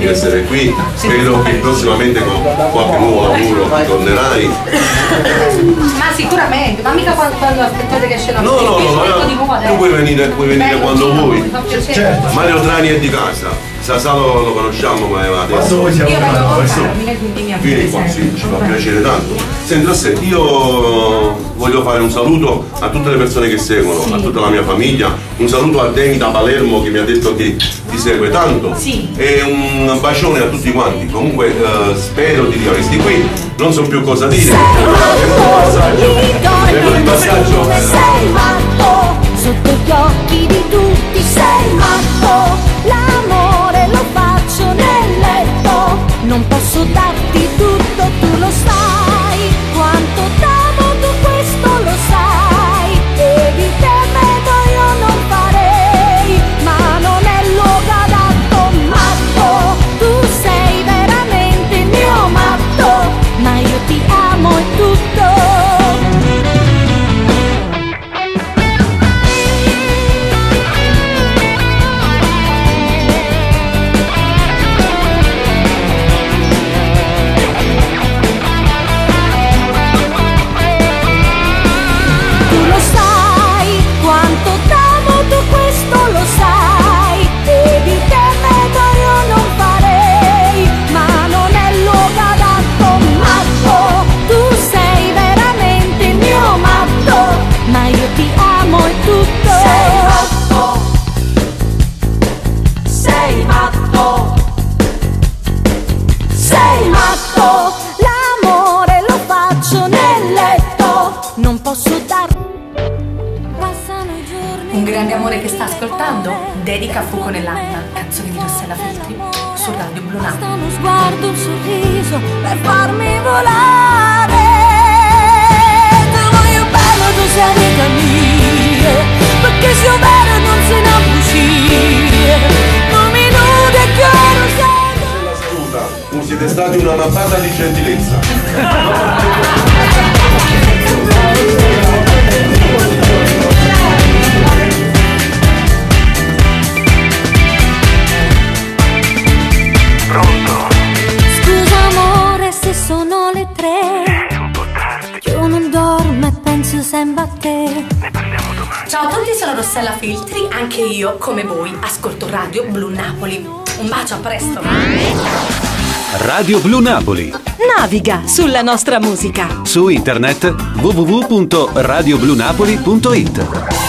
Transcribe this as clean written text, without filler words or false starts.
di essere qui, spero che prossimamente con qualche nuovo lavoro tornerai. Ma sicuramente, ma mica quando aspettate che esce la No, tu puoi venire quando vuoi. Certo. Mario Trani è di casa. Sasalo lo conosciamo, ma va adesso. Io vengo a Carmine, quindi mi Vieni qua, sì, ci fa piacere tanto. Senti, io voglio fare un saluto a tutte le persone che seguono, a tutta la mia famiglia, un saluto a Demi da Palermo che mi ha detto che ti segue tanto, e un bacione a tutti quanti. Comunque spero di riaverti qui, non so più cosa dire. Il passaggio. Sei matto, sotto gli occhi di tutti sei matto. L'amore lo faccio nel letto, non posso darti tutto, tu lo sai, quanto t'amo tu questo lo sai, e di te vedo io non farei, ma non è il luogo adatto, matto, tu sei veramente il mio matto, ma io ti amo e tutto. Un grande amore che sta ascoltando dedica a Fuoco nell'anima, canzone di Rossella Feltri su Radio Blu Napoli. Basta uno sguardo, un sorriso per farmi volare. Ti voglio bene, tu sei amica mia, perché se io vero non se ne uscire. Non mi nude e chiaro sei. Saluta, siete stati una mampata di gentilezza. Scusa amore se sono le 3, è un po' tardi, io non dormo e penso sempre a te. ne parliamo domani. Ciao a tutti, sono Rossella Feltri, anche io, come voi, ascolto Radio Blu Napoli. Un bacio, a presto! Radio Blu Napoli. Naviga sulla nostra musica. Su internet www.radioblunapoli.it.